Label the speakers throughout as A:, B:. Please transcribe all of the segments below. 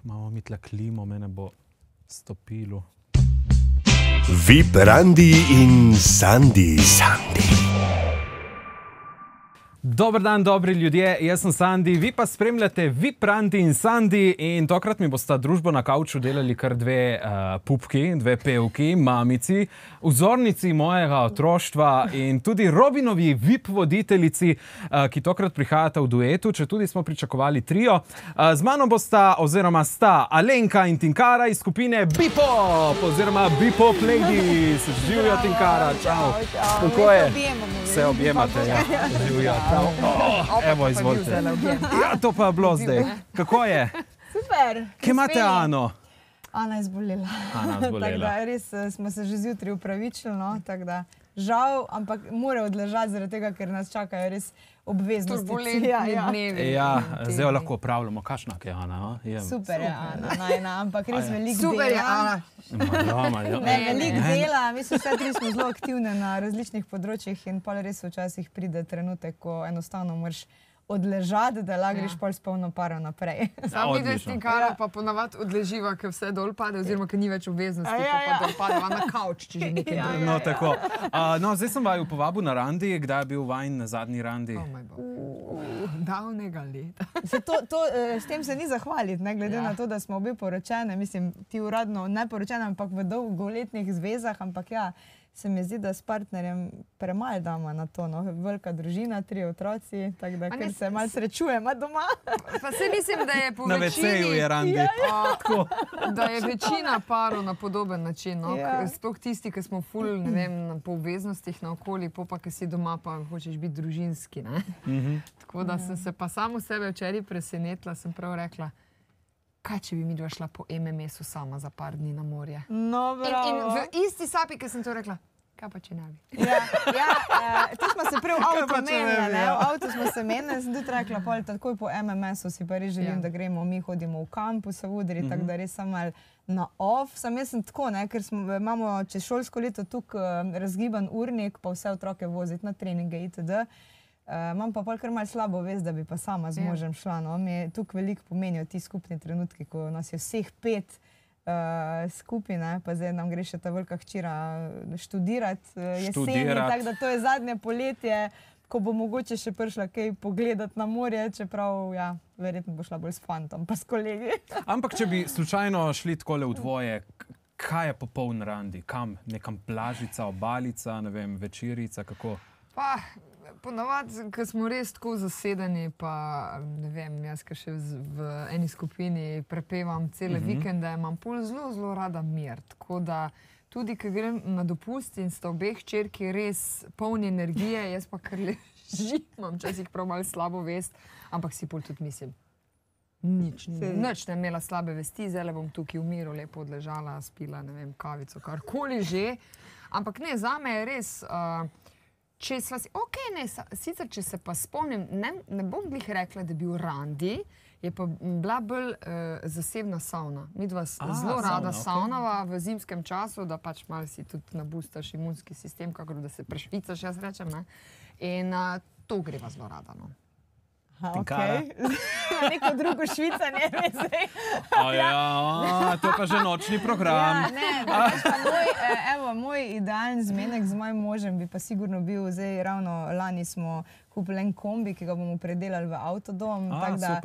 A: Imamo mi tle klimo, mene bo stopilo.
B: VIP Randi in Sandi.
A: Dober dan, dobri ljudje, jaz sem Sandi, vi pa spremljate VIP Randi in Sandi in tokrat mi bosta družbo na kavču delali kar dve pupki, dve pevki, mamici, vzornici mojega otroštva in tudi Robinovi VIP voditeljici, ki tokrat prihajata v duetu, če tudi smo pričakovali trio. Z mano bosta, oziroma sta Alenka in Tinkara iz skupine Bipop, oziroma Bipop Ladies. Živjo, Tinkara, čau. Kako je? Se objemate, ja. Živjo. Evo, izvolite. Ja, to pa je bilo zdaj. Kako je?
C: Super.
A: Kje imate Ano?
C: Ana je zbolela.
A: Ana je zbolela.
C: Tako da res smo se že zjutraj upravičili, no, tako da žal, ampak mora odležati zaradi tega, ker nas čakajo res obveznosti.
D: Turbulentni dnevi.
A: Ja, zdaj jo lahko opravljamo. Kakšna je Ana?
C: Super je Ana, najna, ampak res veliko dela.
D: Super je Ana.
C: Ne, veliko dela. Mislim, vse tri smo zelo aktivne na različnih področjih in pol res včasih pride trenutek, ko enostavno moraš odležati, da lahko greš pol s polno paro naprej.
D: Sam vidim s Tinkaro pa ponavadi odleživa, ker vse dol pade, oziroma ker ni več obveznosti, pa dol padeva na kavč, če že nekaj drugega.
A: No, tako. No, zdaj sem vaju povabil na randi. Kdaj je bil vajin na zadnji randi?
D: Davnega leta.
C: S tem se ni zahvaliti, ne glede na to, da smo obi poročene. Mislim, ti uradno ne poročene, ampak v dolgoletnih zvezah, ampak ja, se mi zdi, da s partnerjem premalo damo na to, no. Velika družina, 3 otroci, tako da ker se malo srečujemo doma.
D: Pa se mislim, da je po
A: Na
D: večini...
A: WC-ju je randi.
D: Da je večina parov na podoben način, no. Sploh tisti, ki smo ful, ne vem, po obveznostih naokoli, pa ki si doma pa hočeš biti družinski, ne. Tako da sem se pa samo sebe včeraj presenetila, sem prav rekla, kaj če bi midva šla po MMS-u sama za par dni na morje.
C: No, bravo.
D: In v isti sapi, ki sem to rekla, kaj pa če ne bi?
C: To smo se prej v avtu menili, ne? V avtu smo se menili, sem tudi rekla, pol takoj po MMS-u si pa res želim, da gremo, mi hodimo v kampu se udri, tako da res sem malo na off. Jaz sem tako, ne, ker imamo čez šolsko leto tukaj razgiban urnik, pa vse otroke voziti na treninge itd. Imam pa pol kar malo slabo vest, da bi pa sama z možem šla, no. Mi tukaj veliko pomenijo ti skupni trenutki, ko nas je vseh 5 skupine, pa zdaj nam gre še ta velika hčera študirati jeseni, tako da to je zadnje poletje, ko bo mogoče še prišla kaj pogledati na morje, čeprav, ja, verjetno bo šla bolj s fantom, pa s kolegi.
A: Ampak če bi slučajno šli takole v dvoje, kaj je popoln randi? Kam? Nekam plažica, obalica, ne vem, večerica, kako?
D: Pa, ponavadi, ko smo res tako zasedeni, pa ne vem, jaz, ker še v eni skupini prepevam cele vikende, imam pol zelo, zelo rada mir. Tako da tudi, ko grem na dopust in sta obeh hčerki res polni energije, jaz pa kar ležim, imam včasih prav malo slabo vest, ampak si pol tudi mislim, nič ne imela slabe vesti, zdaj bom tukaj v miru lepo odležala, spila, ne vem, kavico, karkoli že. Ampak ne, zame je res... Sicer, če se pa spomnim, ne bom glih rekla, da je bil randi, je pa bila bolj zasebna savna. Midva zelo rada saunava v zimskem času, da pač malo si tudi nabustaš imunski sistem, kakor da se prešvicaš, jaz rečem, ne. In to greva zelo rada, no.
A: Tinkara?
C: Neko drugo švicanje, zdaj.
A: To pa že nočni program.
C: Moj idealni zmenek z mojim možem bi pa sigurno bil, zdaj ravno lani smo kupili en kombi, ki ga bomo predelali v avtodom, tako da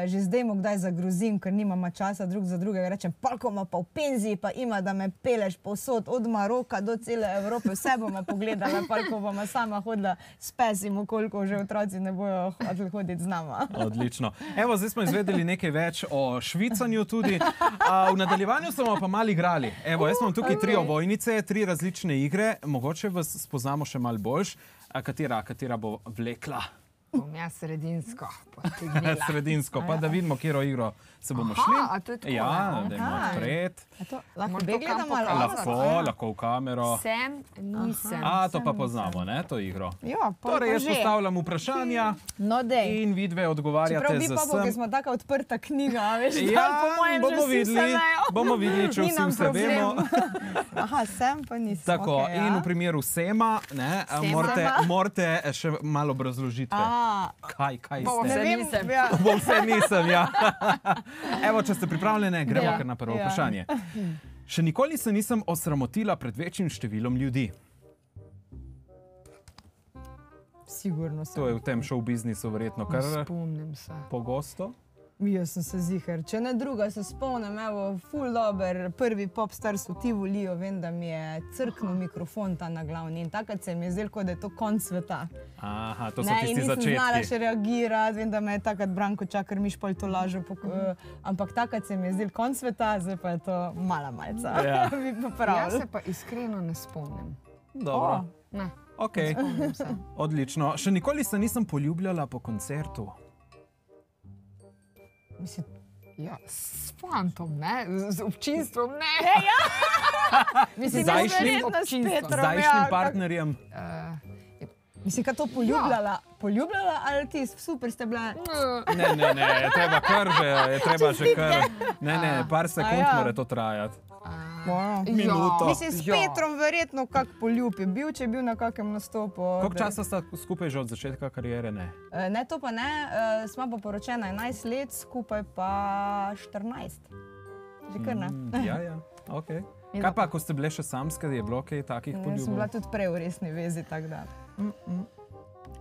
C: že zdaj mu kdaj zagrozim, ker nimamo časa drug za drugega, rečem, palko ima pa v penziji, pa ima, da me peleš povsod, od Maroka do cele Evrope, vse bomo pogledali, palko bomo sama hodila s pesim, koliko že otroci ne bojo hoditi z nama.
A: Odlično. Evo, zdaj smo izvedeli nekaj več o švicanju tudi. V nadaljevanju smo pa malo igrali. Evo, jaz imam tukaj 3 ovojnice, 3 različne igre, mogoče vas spoznamo še malo boljš. Katera bo vlekla?
D: Bom jaz sredinsko.
A: Sredinsko, pa da vidimo, kjero igro se bomo šli.
D: A to je tako?
A: Ja, dajmo odpret.
C: Lahko obe gledamo?
A: Lahko v kamero.
D: Sem, nisem.
A: To pa poznamo, ne, to igro.
C: Ja,
A: torej, jaz postavljam vprašanja in vidve odgovarjate za sem.
C: Čeprav bi pa, ker smo taka odprta knjiga, veš, po mojem že vsi se vejo.
A: Bomo videli, če vsi vse vemo.
C: Aha, sem pa nisem.
A: Tako, in v primeru sema, morate še malo obrazložitve. Kaj
D: Bo
A: ste?
D: vse nisem.
C: Ja.
A: Bo vse nisem, ja. Evo, če ste pripravljene, gremo kar na prvo
C: Ja.
A: vprašanje. Še nikoli se nisem osramotila pred večjim številom ljudi.
C: Sigurno sem.
A: To je v tem show biznisu verjetno kar
D: Spomnim se.
A: pogosto.
C: Jaz sem se ziher. Če ne druga, se spomnim, evo, ful dober, prvi popstars v Tivolijo, vem, da mi je crknil mikrofon ta na glavni in takrat se mi je zdelo, kot da je to konc sveta.
A: Aha, to so
C: Ne,
A: tisti
C: in nisem znala
A: začetki.
C: še reagirati, vem, da me je takrat Branko Čakar Mišpol to lažil, ampak takrat se mi je zdelo konc sveta, zdaj pa je to mala malca.
A: Ja.
C: Bi pa
D: Jaz
C: pravil.
D: se pa iskreno ne spomnim.
A: Dobro,
D: Ne.
A: ok, odlično. Še nikoli se nisem poljubljala po koncertu.
C: Mislim,
D: Ja, s fantom, ne? Z občinstvom, ne?
C: mislim,
A: Zdajšnjim
C: neverjetno s
D: občinstvom.
C: Petrom,
A: Zdajšnjim
C: ja,
A: partnerjem.
C: Mislim, kaj to poljubljala? Poljubljala ali ti super ste bila?
A: Ne, je treba kar že, je treba že kar. Ne, par sekund
C: ja.
A: mora to trajati.
C: Wow.
A: Minuto.
C: Mislim, s Petrom verjetno kak poljub je bil, če je bil na kakem nastopu.
A: Koliko časa sta skupaj že od začetka kariere? Ne.
C: Ne, to pa ne. Sva pa poročena 11 let, skupaj pa 14. Že kar ne.
A: Ja, ok. Kaj pa, ko ste bile še samske, je bilo kaj takih
C: Jaz sem bila
A: poljubov?
C: tudi prej v resni vezi, tako da.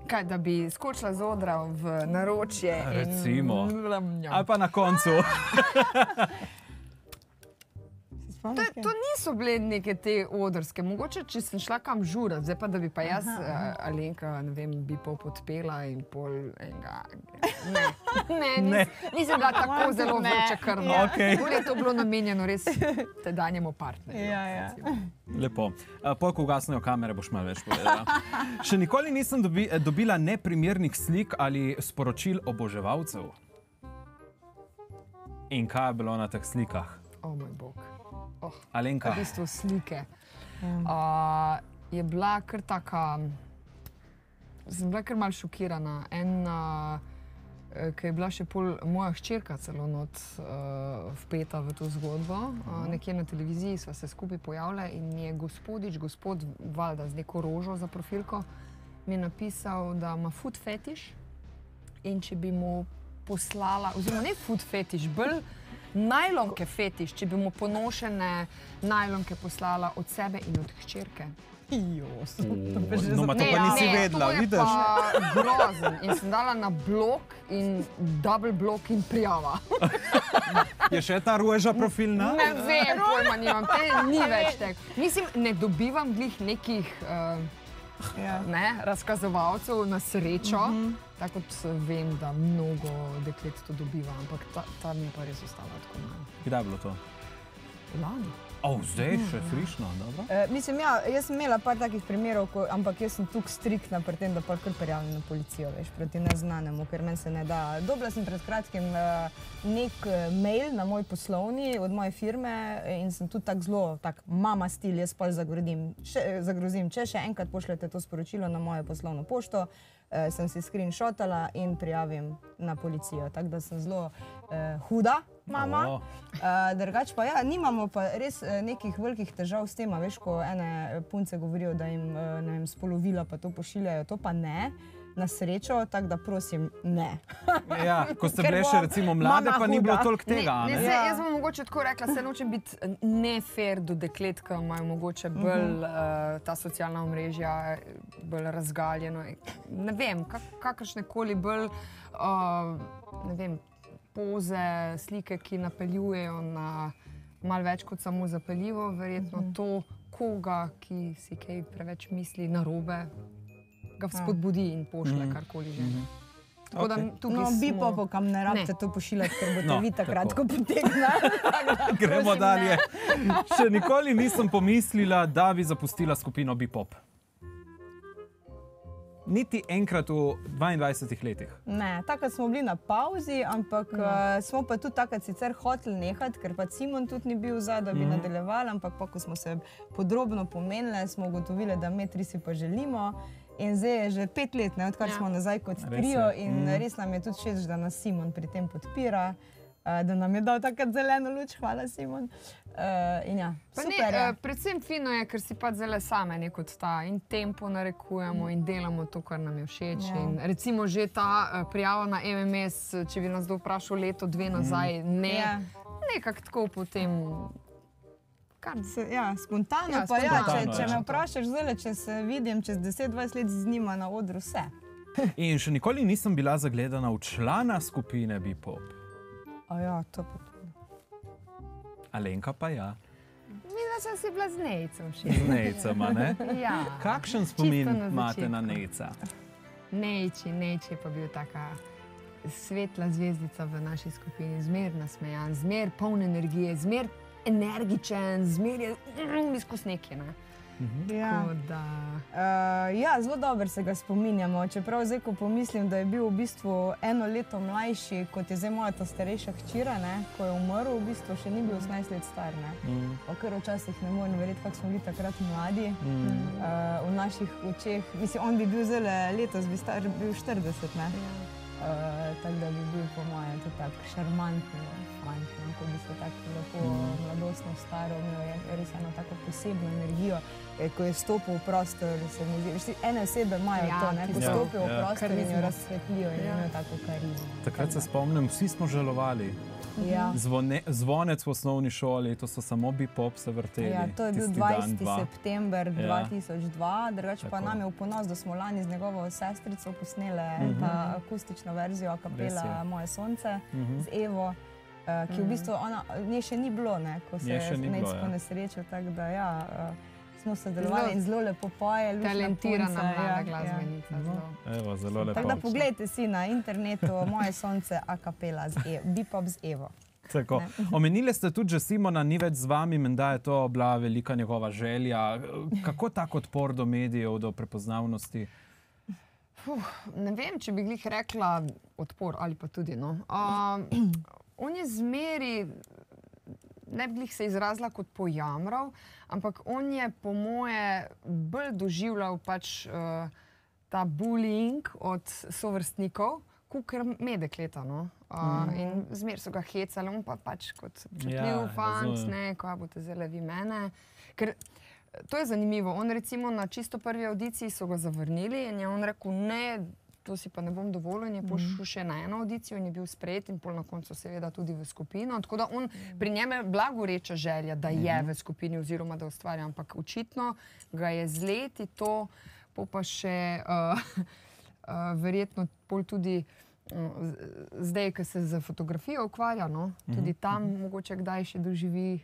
D: Kaj, da bi skočila z odra v naročje
A: Recimo.
D: in...
A: Ali pa na koncu.
D: To niso bile neke te odrske. Mogoče, če sem šla kam žurat, zdaj pa, da bi pa jaz, Alenka, ne vem, bi podpela in pol enega... Ne, nisem bila tako zelo vročekrvna.
A: Okej.
D: Bolj je to bilo namenjeno res tedanjemu partnerju.
C: Ja.
A: Lepo. Pol, ko ugasnejo kamere, boš malo več povedala. Še nikoli nisem dobila neprimernih slik ali sporočil oboževalcev. In kaj je bilo na teh slikah?
D: O moj bog.
A: Alenka.
D: V bistvu slike. Je bila kar taka, sem bila kar malo šokirana. Ki je bila še pol moja hčerka celo not vpeta v to zgodbo. Nekje na televiziji sva se skupaj pojavila in mi je gospod valjda z neko rožo za profilko, mi je napisal, da ima food fetiš in če bi mu poslala, oziroma ne food fetiš, bolj najlonke fetiš, če bi mu ponošene najlonke poslala od sebe in od hčerke.
A: No, ma to pa nisi vedela, vidiš?
D: To je pa grozen. In sem dala na blok in double blok in prijava.
A: Je še ta roža profilna?
D: Ne vem, pojma nimam, ni več tek. Mislim, ne dobivam glih nekih razkazovalcev na srečo, tako kot vem, da mnogo deklet to dobiva, ampak ta mi je pa res ostala tako manj.
A: Kdaj je bilo to?
D: Lani.
A: Zdaj še frišno, dobro.
C: Mislim, ja, jaz sem imela par takih primerov, ampak jaz sem tukaj striktna pri tem, da pa kar prijavim na policijo, veš, proti neznanemu, ker meni se ne da. Dobila sem pred kratkim nek mail na moj poslovni od moje firme in sem tudi tak zelo, tak mama stil, jaz pa zagrozim, če še enkrat pošljete to sporočilo na mojo poslovno pošto, sem si screenshotala in prijavim na policijo, tako da sem zelo huda mama. Drugače pa ja, nimamo pa res nekih velikih težav s tem, veš, ko ene punce govorijo, da jim, ne vem, spolovila pa to pošiljajo, to pa ne, na srečo, tako da prosim, ne.
A: Ja, ko ste bile še recimo mlade, pa ni bilo toliko tega, ne?
D: Jaz bom mogoče tako rekla, se nočem biti nefair do deklet, ki imajo mogoče bolj ta socialna omrežja, bolj razgaljeno, ne vem, kakršnekoli bolj, ne vem, poze, slike, ki napeljujejo na malo več kot samo zapeljivo, verjetno to koga, ki si kaj preveč misli narobe, ga spodbudi in pošle karkoli že. Tako da tukaj smo...
C: Bipopov, kam ne rabite to pošiljati, ker boste vi takrat, ko potegne.
A: Gremo dalje. Še nikoli nisem pomislila, da bi zapustila skupino Bipop. Niti enkrat v 22 letih.
C: Ne, takrat smo bili na pauzi, ampak smo pa tudi takrat sicer hoteli nehati, ker pa Simon tudi ni bil za, da bi nadaljevali, ampak pa, ko smo se podrobno pomenili, smo ugotovili, da me tri si pa želimo. In zdaj je že 5 let, odkar smo nazaj kot trio in res nam je tudi všeč, da nas Simon pri tem podpira. da nam je dal takrat zeleno luč, hvala Simon. In ja, super je.
D: Predvsem fino je, ker si pa zelo same nekot ta in tempo narekujemo in delamo to, kar nam je všeč. In recimo že ta prijava na MMS, če bi nas kdo vprašal leto, 2 nazaj, nekako tako potem...
C: Spontano pa če me vprašaš zdaj, če se vidim čez 10-20 let z njima na odru, vse.
A: In še nikoli nisem bila zagledana v člana skupine Bepop.
C: To pa tudi.
A: Alenka pa ja.
D: Mislim, da si bila z Nejcem še.
A: Z Nejcema, ne?
D: Ja.
A: Kakšen spomin imate na Nejca?
D: Nejč je pa bil taka svetla zvezdica v naši skupini, zmer nasmejan, zmer poln energije, zmer energičen, zmer je izkusnik, ne?
C: Zelo dobro se ga spominjamo, čeprav zdaj, ko pomislim, da je bil v bistvu 1 leto mlajši, kot je zdaj moja ta starejša hčira, ko je umrl, v bistvu še ni bil 18 let star, pa kar včasih ne morem verjeti, kako smo bili takrat mladi v naših očeh. Mislim, on bi bil zelo letos, bi bil 40, ne? Tako da bi bil po mojem tudi tak šarmantni fant, ko bi se tako lepo mladostno staro, imel je res eno tako posebno energijo, ko je stopil v prostor, se mi zdi, ene osebe imajo to, ko stopijo v prostor in jo razsvetlijo in imajo tako karizmo.
A: Takrat se spomnim, vsi smo žalovali. Zvonec v osnovni šoli, to so samo Bepop se vrteli.
C: To je bil 20. september 2002, drugače pa nam je v ponos, da smo lani z njegovo sestrico posnele ta akustično verzijo a kapela Moje sonce z Evo, ki v bistvu nje še ni bilo, ko se je Nejc ponesrečil, tako da smo sodelovali in zelo lepo poje, lušna punca.
D: Talentirana mlada glasbenica.
A: Evo, zelo lepo.
C: Tako da pogledajte si na internetu Moje sonce a kapela Bepop z Evo.
A: Tako. Omenili ste tudi, že Simona ni več z vami, menda je to bila velika njegova želja. Kako tak odpor do medijev, do prepoznavnosti?
D: Ne vem, če bi glih rekla odpor ali pa tudi, no. On je zmeri, ne bi glih se izrazila kot pojamral, ampak on je po moje bolj doživljal pač ta bullying od sovrstnikov, kakor me dekleta, no. In zmer so ga hecali, on pa pač kot občutljiv fant, ne, ko boste zdaj vi mene. Ker to je zanimivo, on recimo na čisto prvi audiciji so ga zavrnili in je on rekel, ne, to si pa ne bom dovolil in je pošel še na eno audicijo in je bil sprejet in pol na koncu seveda tudi v skupino. Tako da on pri njem je blagoreča želja, da je v skupini oziroma da ustvarja, ampak očitno ga je z leti to, pa še verjetno pol tudi zdaj, ko se za fotografijo ukvarja, no, tudi tam mogoče kdaj še doživi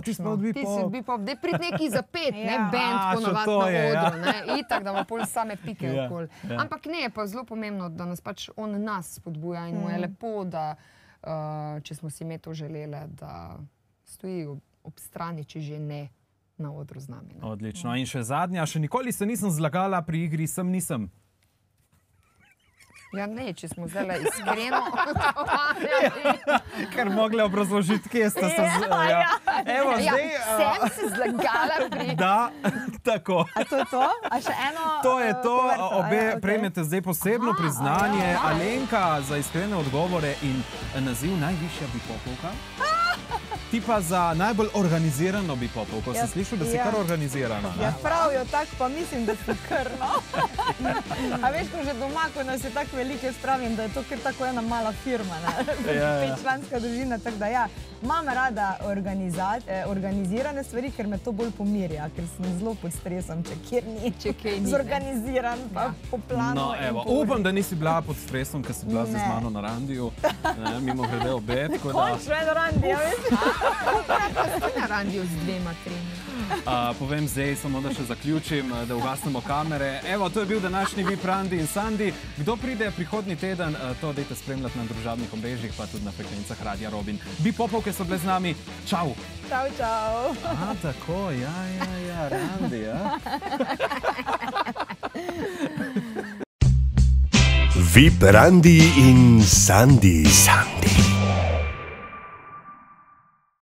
A: ti smo od
D: Bepop. Daj prid neki zapet, ne, band ponovadi na odru, ne, itak, da ima pol same pike okoli. Ampak ne, je pa zelo pomembno, da nas pač on nas spodbuja in mu je lepo, da, če smo si ime to želele, da stoji ob strani, če že ne na odru z nami.
A: Odlično. In še zadnja, še nikoli se nisem zlagala pri igri Sem nisem.
D: Ja, ne, če smo zdaj iskreno
A: Ker mogli obrazložiti, kje ste se... Evo, zdaj...
D: Sem se zlagala pri...
A: Da, tako.
C: A to je to? A še eno...
A: To je to. Obe prejmete zdaj posebno priznanje. Alenka za iskrene odgovore in naziv najvišja Bepopovka. Ti pa za najbolj organizirano Bepopovko. Sem slišal, da si kar organizirana.
C: Ja, pravijo tako, pa mislim, da si kar, no. A veš, ko že doma, ko nas je tako veliko, jaz pravim, da je to kar tako ena mala firma, ne. 5-članska družina, tako da ja. Imam rada organizirane stvari, ker me to bolj pomirja, ker sem zelo pod stresom, če kjer ni zorganiziran, pa po planu.
A: No, evo, upam, da nisi bila pod stresom, ker si bila z mano na randiju. Mimo grede obe, tako da...
C: Končno je na randiju, veš?
D: Kaj na randiju z 2-3?
A: Povem zdaj, samo da še zaključim, da ugasnemo kamere. Evo, to je bil današnji VIP Randi in Sandi. Kdo pride prihodnji teden, to dejte spremljati na družabnih omrežjih, pa tudi na frekvencah Radia Robin. Bepopovke so bile z nami. Čau!
C: Čau, čau!
A: Aha, tako, ja, Randi, ja.
B: VIP Randi in Sandi.